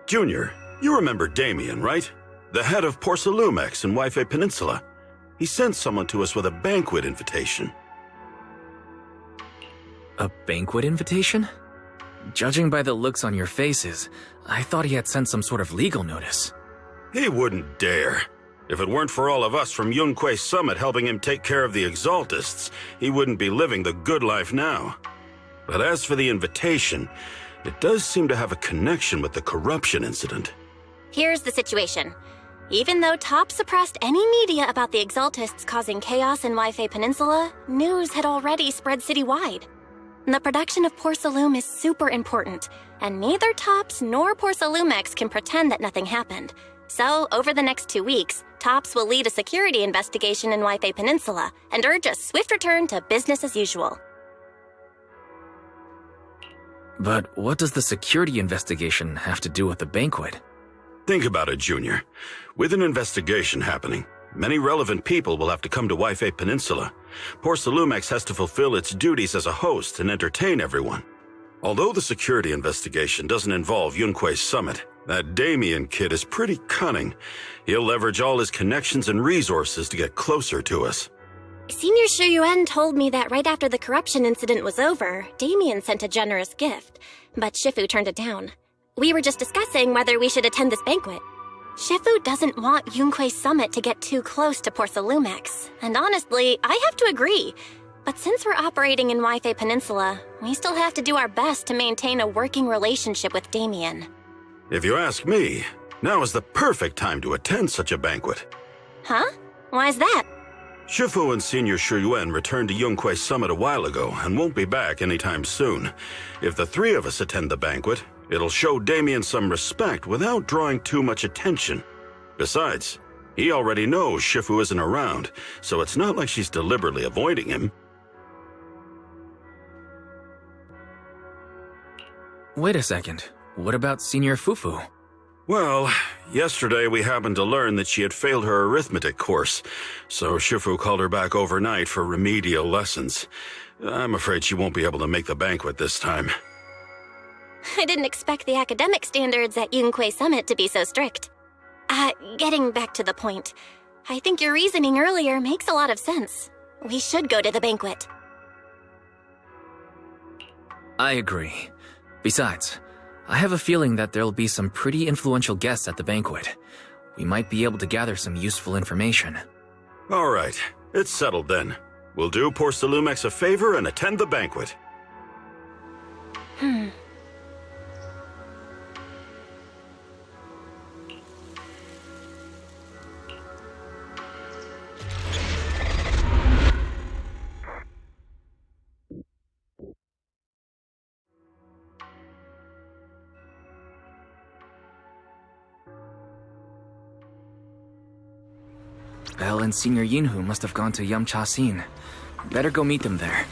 Junior, you remember Damien, right? The head of Porcelumex in Wife Peninsula. He sent someone to us with a banquet invitation. A banquet invitation? Judging by the looks on your faces, I thought he had sent some sort of legal notice. He wouldn't dare. If it weren't for all of us from Yunquay Summit helping him take care of the Exaltists, he wouldn't be living the good life now. But as for the invitation, it does seem to have a connection with the corruption incident. Here's the situation. Even though Top suppressed any media about the Exaltists causing chaos in Wife Peninsula, news had already spread citywide. The production of Porcelume is super important, and neither Tops nor Porcelumex can pretend that nothing happened. So, over the next 2 weeks, Tops will lead a security investigation in Wife Peninsula and urge a swift return to business as usual. But what does the security investigation have to do with the banquet? Think about it, Junior. With an investigation happening, many relevant people will have to come to Wife Peninsula. Porcelumex has to fulfill its duties as a host and entertain everyone. Although the security investigation doesn't involve Yunquay Summit, that Damien kid is pretty cunning. He'll leverage all his connections and resources to get closer to us. Senior Shuyuan told me that right after the corruption incident was over, Damien sent a generous gift, but Shifu turned it down. We were just discussing whether we should attend this banquet. Shifu doesn't want Yunquay Summit to get too close to Porcelumex, and honestly, I have to agree. But since we're operating in Wife Peninsula, we still have to do our best to maintain a working relationship with Damien. If you ask me, now is the perfect time to attend such a banquet. Huh? Why's that? Shifu and Senior Shuyuan returned to Yunquay Summit a while ago and won't be back anytime soon. If the three of us attend the banquet, it'll show Damien some respect without drawing too much attention. Besides, he already knows Shifu isn't around, so it's not like she's deliberately avoiding him. Wait a second. What about Senior Fufu? Well, yesterday we happened to learn that she had failed her arithmetic course, so Shifu called her back overnight for remedial lessons. I'm afraid she won't be able to make the banquet this time. I didn't expect the academic standards at Yunquay Summit to be so strict. Getting back to the point, I think your reasoning earlier makes a lot of sense. We should go to the banquet. I agree. Besides, I have a feeling that there'll be some pretty influential guests at the banquet. We might be able to gather some useful information. All right, it's settled then. We'll do Porcelumex a favor and attend the banquet. Belle and Senior Yinhu must have gone to Yamcha-sin. Better go meet them there.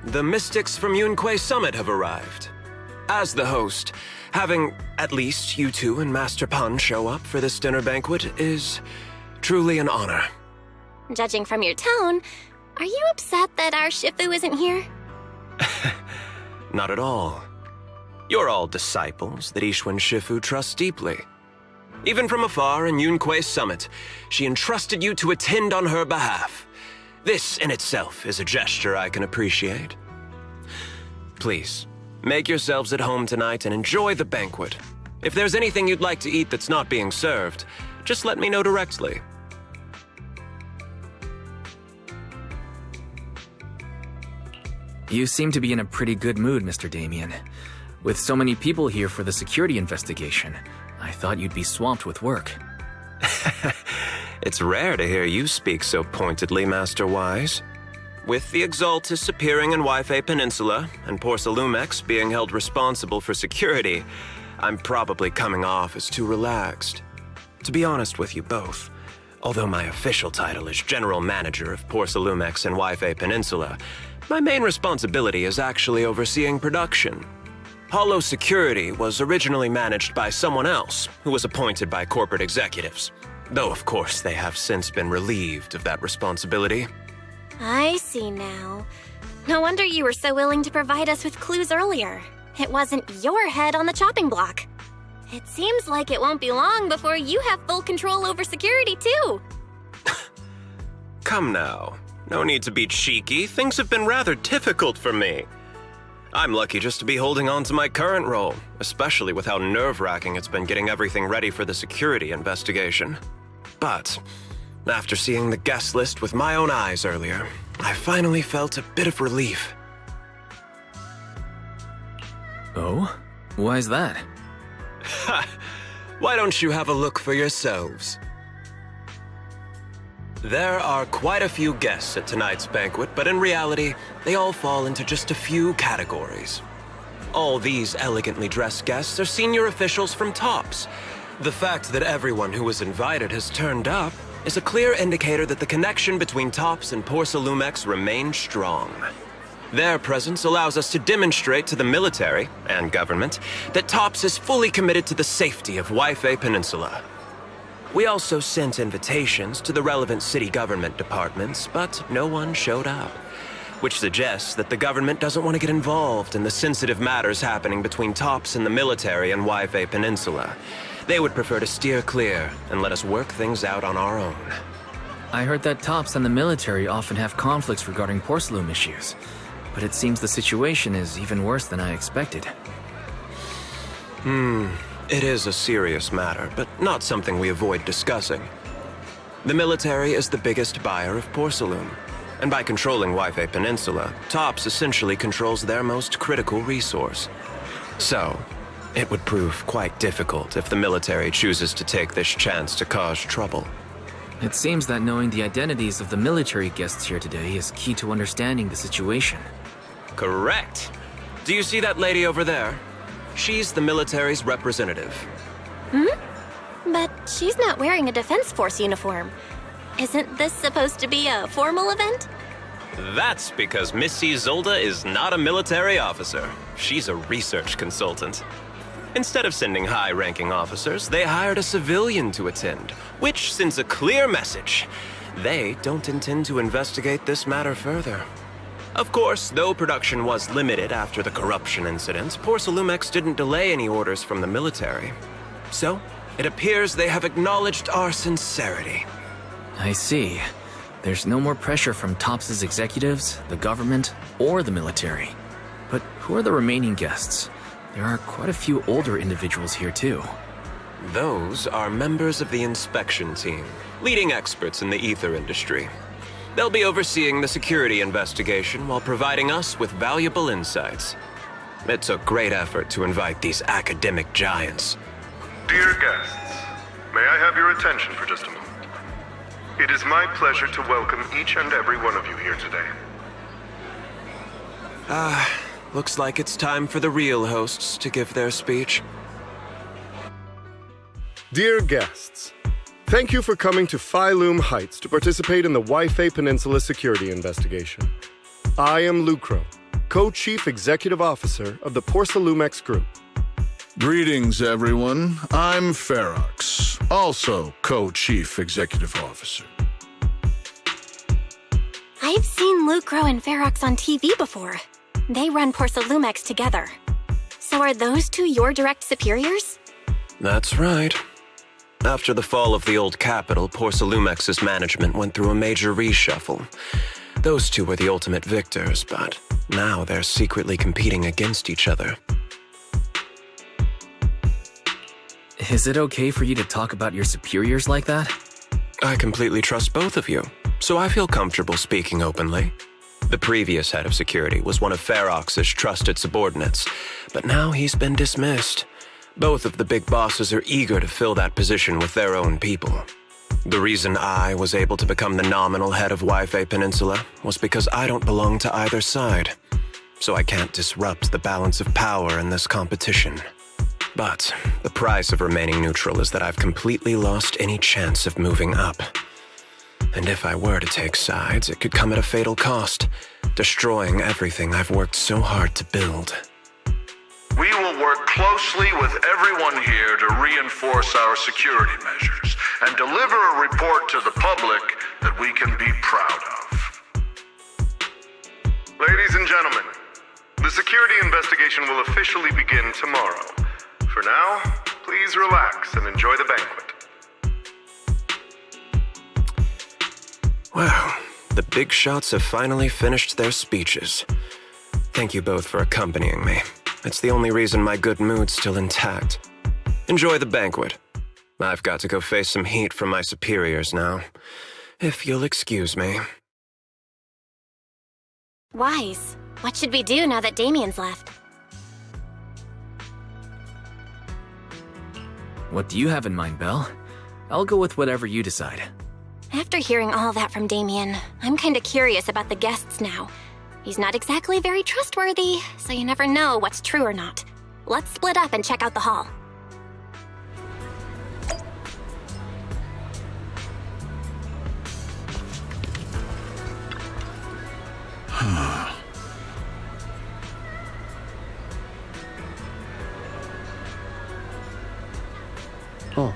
The mystics from Yunque Summit have arrived. As the host, having at least you two and Master Pan show up for this dinner banquet is truly an honor. Judging from your tone, are you upset that our Shifu isn't here? Not at all. You're all disciples that Ishwan Shifu trusts deeply. Even from afar in Yunque Summit, she entrusted you to attend on her behalf. This in itself is a gesture I can appreciate. Please, make yourselves at home tonight and enjoy the banquet. If there's anything you'd like to eat that's not being served, just let me know directly. You seem to be in a pretty good mood, Mr. Damien. With so many people here for the security investigation, I thought you'd be swamped with work. It's rare to hear you speak so pointedly, Master Wise. With the Exaltus appearing in Wi-Fi Peninsula and Porcelumex being held responsible for security, I'm probably coming off as too relaxed. To be honest with you both, although my official title is General Manager of Porcelumex and Wi-Fi Peninsula, my main responsibility is actually overseeing production. Hollow Security was originally managed by someone else who was appointed by corporate executives, though of course they have since been relieved of that responsibility. I see now. No wonder you were so willing to provide us with clues earlier. It wasn't your head on the chopping block. It seems like it won't be long before you have full control over security too. Come now. No need to be cheeky. Things have been rather difficult for me. I'm lucky just to be holding on to my current role, especially with how nerve-wracking it's been getting everything ready for the security investigation. But after seeing the guest list with my own eyes earlier, I finally felt a bit of relief. Oh? Why's that? Ha! Why don't you have a look for yourselves? There are quite a few guests at tonight's banquet, but in reality, they all fall into just a few categories. All these elegantly dressed guests are senior officials from TOPS. The fact that everyone who was invited has turned up is a clear indicator that the connection between TOPS and Porcelumex remains strong. Their presence allows us to demonstrate to the military and government that TOPS is fully committed to the safety of Wi-Fi Peninsula. We also sent invitations to the relevant city government departments, but no one showed up, which suggests that the government doesn't want to get involved in the sensitive matters happening between TOPS and the military and Wi-Fi Peninsula. They would prefer to steer clear and let us work things out on our own. I heard that TOPS and the military often have conflicts regarding porcelain issues, but it seems the situation is even worse than I expected. It is a serious matter, but not something we avoid discussing. The military is the biggest buyer of porcelain, and by controlling Wi-Fi Peninsula, TOPS essentially controls their most critical resource. So, it would prove quite difficult if the military chooses to take this chance to cause trouble. It seems that knowing the identities of the military guests here today is key to understanding the situation. Correct. Do you see that lady over there? She's the military's representative. But she's not wearing a Defense Force uniform. Isn't this supposed to be a formal event? That's because Missy Zolda is not a military officer. She's a research consultant. Instead of sending high-ranking officers, they hired a civilian to attend, which sends a clear message. They don't intend to investigate this matter further. Of course, though production was limited after the corruption incident, Porcelumex didn't delay any orders from the military. So, it appears they have acknowledged our sincerity. I see. There's no more pressure from TOPS' executives, the government, or the military. But who are the remaining guests? There are quite a few older individuals here too. Those are members of the inspection team, leading experts in the ether industry. They'll be overseeing the security investigation while providing us with valuable insights. It took great effort to invite these academic giants. Dear guests, may I have your attention for just a moment? It is my pleasure to welcome each and every one of you here today. Looks like it's time for the real hosts to give their speech. Dear guests, thank you for coming to Phi Loom Heights to participate in the Wi-Fi Peninsula security investigation. I am Lucro, Co-Chief Executive Officer of the Porsalumex Group. Greetings, everyone. I'm Ferox, also Co-Chief Executive Officer. I've seen Lucro and Ferox on TV before. They run Porsalumex together. So are those two your direct superiors? That's right. After the fall of the old capital, Porsalumex's management went through a major reshuffle. Those two were the ultimate victors, but now they're secretly competing against each other. Is it okay for you to talk about your superiors like that? I completely trust both of you, so I feel comfortable speaking openly. The previous head of security was one of Ferox's trusted subordinates, but now he's been dismissed. Both of the big bosses are eager to fill that position with their own people. The reason I was able to become the nominal head of Wi-Fi Peninsula was because I don't belong to either side, so I can't disrupt the balance of power in this competition. But the price of remaining neutral is that I've completely lost any chance of moving up. And if I were to take sides, it could come at a fatal cost, destroying everything I've worked so hard to build. We will work closely with everyone here to reinforce our security measures and deliver a report to the public that we can be proud of. Ladies and gentlemen, the security investigation will officially begin tomorrow. For now, please relax and enjoy the banquet. Wow, the big shots have finally finished their speeches. Thank you both for accompanying me. It's the only reason my good mood's still intact. Enjoy the banquet. I've got to go face some heat from my superiors now. If you'll excuse me. Wise. What should we do now that Damien's left? What do you have in mind, Belle? I'll go with whatever you decide. After hearing all that from Damien, I'm kinda curious about the guests now. He's not exactly very trustworthy, so you never know what's true or not. Let's split up and check out the hall. Oh.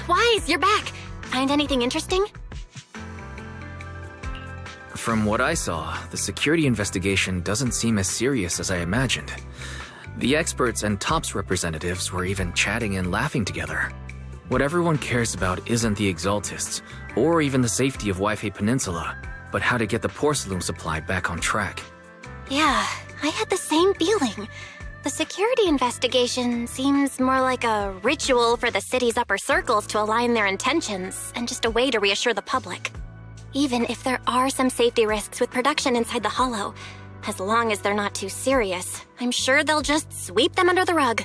Wise, you're back. Find anything interesting? From what I saw, the security investigation doesn't seem as serious as I imagined. The experts and TOPS representatives were even chatting and laughing together. What everyone cares about isn't the Exaltists, or even the safety of Wi-Fi Peninsula, but how to get the porcelain supply back on track. Yeah, I had the same feeling. The security investigation seems more like a ritual for the city's upper circles to align their intentions, and just a way to reassure the public. Even if there are some safety risks with production inside the Hollow, as long as they're not too serious, I'm sure they'll just sweep them under the rug.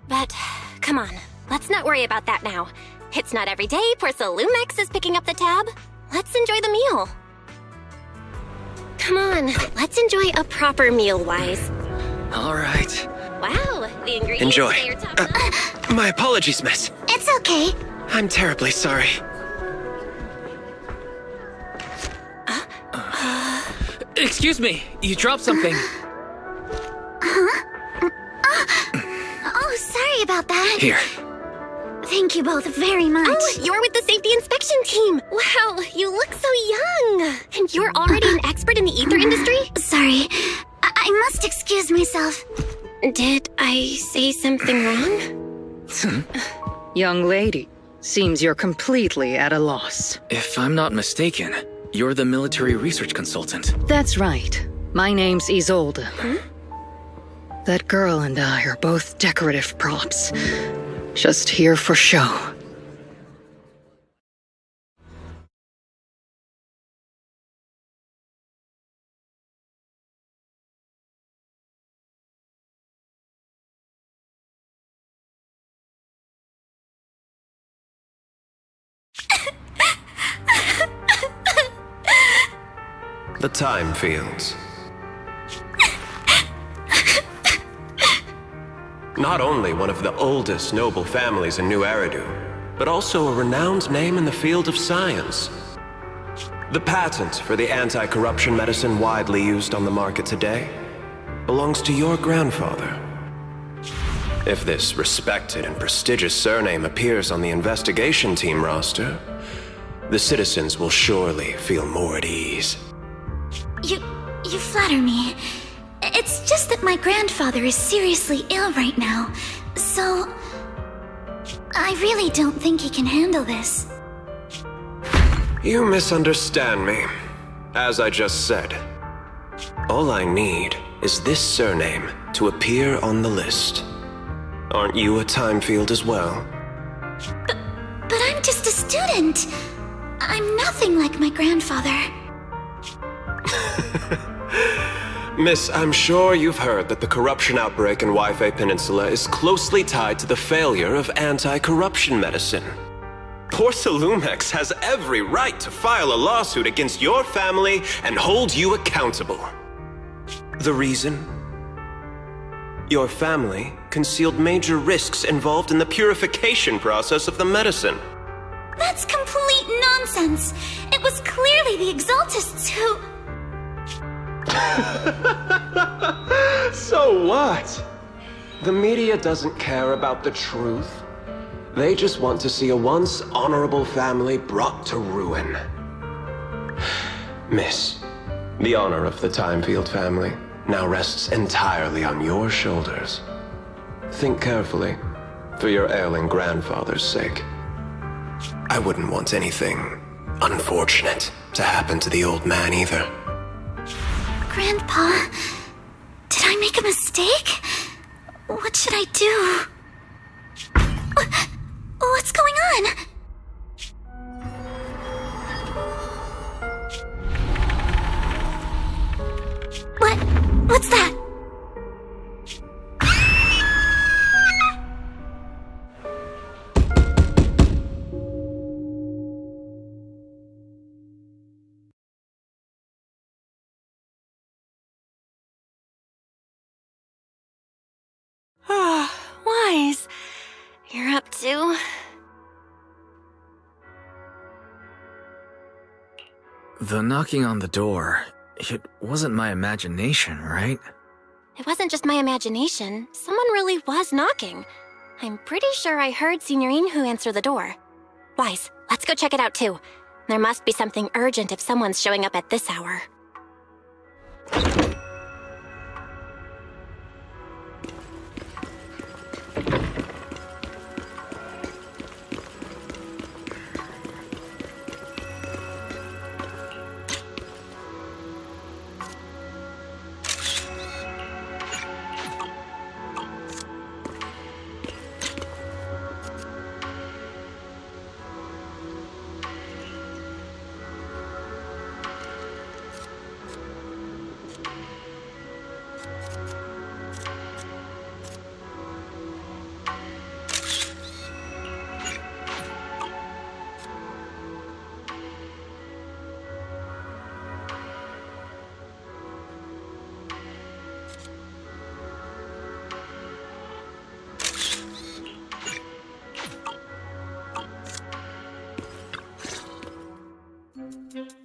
But, come on, let's not worry about that now. It's not every day Porcelumex is picking up the tab. Let's enjoy the meal. Come on, let's enjoy a proper meal, Wise. All right. Wow, the ingredients Enjoy. that you're talking My apologies, miss. It's okay. I'm terribly sorry. Excuse me, you dropped something. Oh, sorry about that. Here. Thank you both very much. Oh, you're with the safety inspection team. Wow, you look so young. And you're already an expert in the ether industry? Sorry, I must excuse myself. Did I say something wrong? Young lady, seems you're completely at a loss. If I'm not mistaken, you're the military research consultant. That's right. My name's Isolde. That girl and I are both decorative props. Just here for show. The time fields. Not only one of the oldest noble families in New Eridu, but also a renowned name in the field of science. The patent for the anti-corruption medicine widely used on the market today belongs to your grandfather. If this respected and prestigious surname appears on the investigation team roster, the citizens will surely feel more at ease. You flatter me. It's just that my grandfather is seriously ill right now, so I really don't think he can handle this. You misunderstand me. As I just said, all I need is this surname to appear on the list. Aren't you a time field as well? But I'm just a student. I'm nothing like my grandfather. Miss, I'm sure you've heard that the corruption outbreak in Wi-Fi Peninsula is closely tied to the failure of anti-corruption medicine. Porcelumex has every right to file a lawsuit against your family and hold you accountable. The reason? Your family concealed major risks involved in the purification process of the medicine. That's complete nonsense. It was clearly the Exaltists who... So what? The media doesn't care about the truth. They just want to see a once honorable family brought to ruin. Miss, the honor of the Timefield family now rests entirely on your shoulders. Think carefully, for your ailing grandfather's sake. I wouldn't want anything unfortunate to happen to the old man either. Grandpa, did I make a mistake? What should I do? What's going on? What's that? Wise, you're up to... The knocking on the door, it wasn't my imagination, right? It wasn't just my imagination. Someone really was knocking. I'm pretty sure I heard Signorine who answer the door. Wise, let's go check it out too. There must be something urgent if someone's showing up at this hour.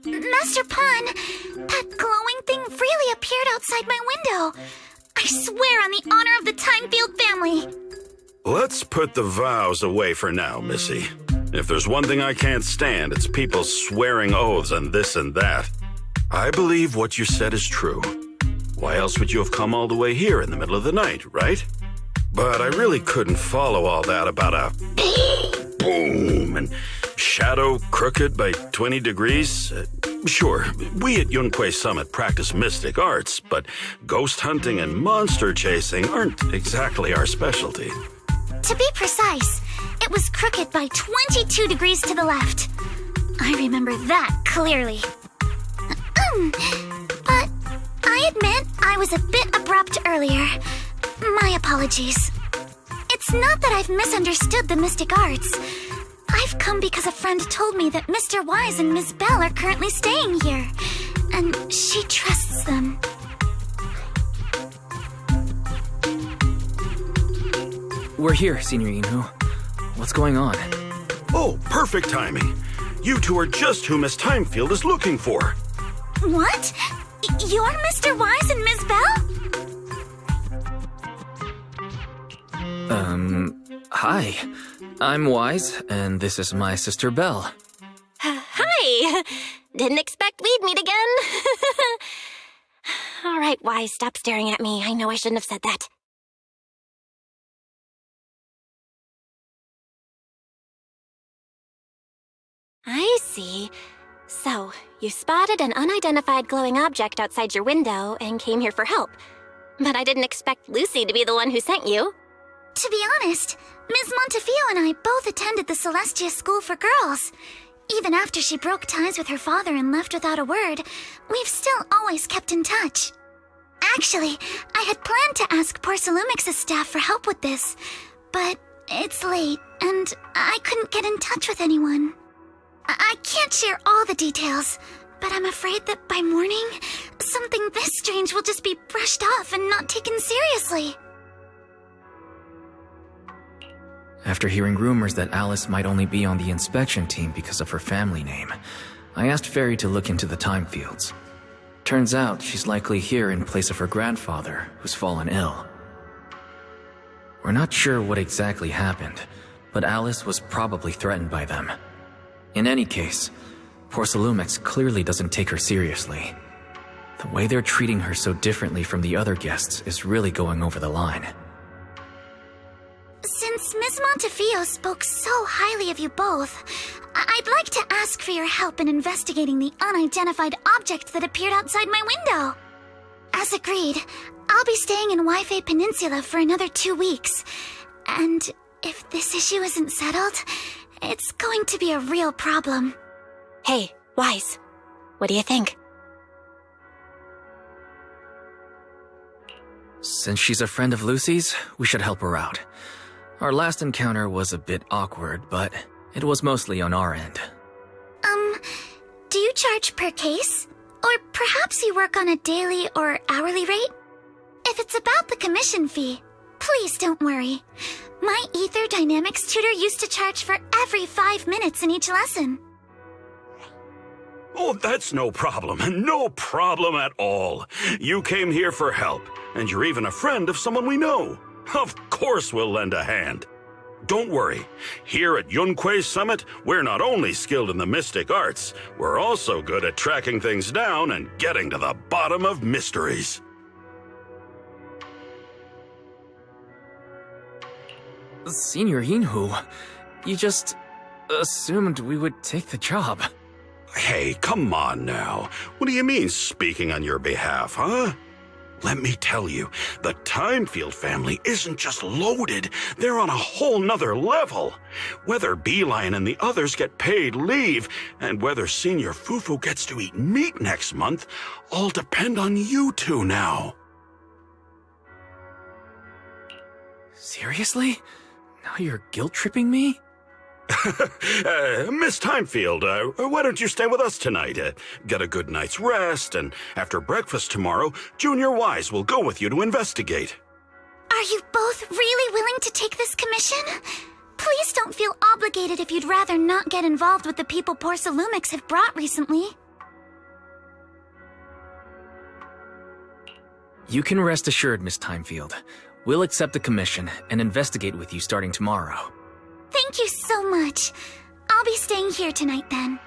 Master Pun, that glowing thing really appeared outside my window. I swear on the honor of the Timefield family. Let's put the vows away for now, Missy. If there's one thing I can't stand, it's people swearing oaths on this and that. I believe what you said is true. Why else would you have come all the way here in the middle of the night, right? But I really couldn't follow all that about a boom and shadow crooked by 20 degrees. Sure, we at Yunquay Summit practice mystic arts, but ghost hunting and monster chasing aren't exactly our specialty. To be precise, it was crooked by 22 degrees to the left. I remember that clearly. But I admit I was a bit abrupt earlier. My apologies. It's not that I've misunderstood the mystic arts. I've come because a friend told me that Mr. Wise and Ms. Bell are currently staying here, and she trusts them. We're here, Signorine. What's going on? Oh, perfect timing. You two are just who Miss Timefield is looking for. What? You're Mr. Wise and Ms. Bell? Hi. I'm Wise, and this is my sister Belle. Hi. Didn't expect we'd meet again. All right, Wise, stop staring at me. I know I shouldn't have said that. I see. So, you spotted an unidentified glowing object outside your window and came here for help. But I didn't expect Lucy to be the one who sent you. To be honest, Ms. Montefiore and I both attended the Celestia School for Girls. Even after she broke ties with her father and left without a word, we've still always kept in touch. Actually, I had planned to ask Porcelumix's staff for help with this, but it's late, and I couldn't get in touch with anyone. I can't share all the details, but I'm afraid that by morning, something this strange will just be brushed off and not taken seriously. After hearing rumors that Alice might only be on the inspection team because of her family name, I asked Fairy to look into the Timefields. Turns out she's likely here in place of her grandfather, who's fallen ill. We're not sure what exactly happened, but Alice was probably threatened by them. In any case, Porcelumix clearly doesn't take her seriously. The way they're treating her so differently from the other guests is really going over the line. Since Ms. Montefiore spoke so highly of you both, I'd like to ask for your help in investigating the unidentified object that appeared outside my window. As agreed, I'll be staying in Wi-Fi Peninsula for another 2 weeks. And if this issue isn't settled, it's going to be a real problem. Hey, Wise, what do you think? Since she's a friend of Lucy's, we should help her out. Our last encounter was a bit awkward, but it was mostly on our end. Do you charge per case? Or perhaps you work on a daily or hourly rate? If it's about the commission fee, please don't worry. My Ether Dynamics tutor used to charge for every 5 minutes in each lesson. Oh, that's no problem. No problem at all. You came here for help, and you're even a friend of someone we know. Of course we'll lend a hand. Don't worry. Here at Yunque's Summit, we're not only skilled in the mystic arts, we're also good at tracking things down and getting to the bottom of mysteries. Senior Yinhu, you just assumed we would take the job. Hey, come on now. What do you mean speaking on your behalf, huh? Let me tell you, the Timefield family isn't just loaded, they're on a whole nother level. Whether Beeline and the others get paid leave, and whether Senior Fufu gets to eat meat next month, all depend on you two now. Seriously? Now you're guilt-tripping me? Miss Timefield, why don't you stay with us tonight? Get a good night's rest, and after breakfast tomorrow, Junior Wise will go with you to investigate. Are you both really willing to take this commission? Please don't feel obligated if you'd rather not get involved with the people Porcelumics have brought recently. You can rest assured, Miss Timefield. We'll accept the commission and investigate with you starting tomorrow. Thank you so much. I'll be staying here tonight then.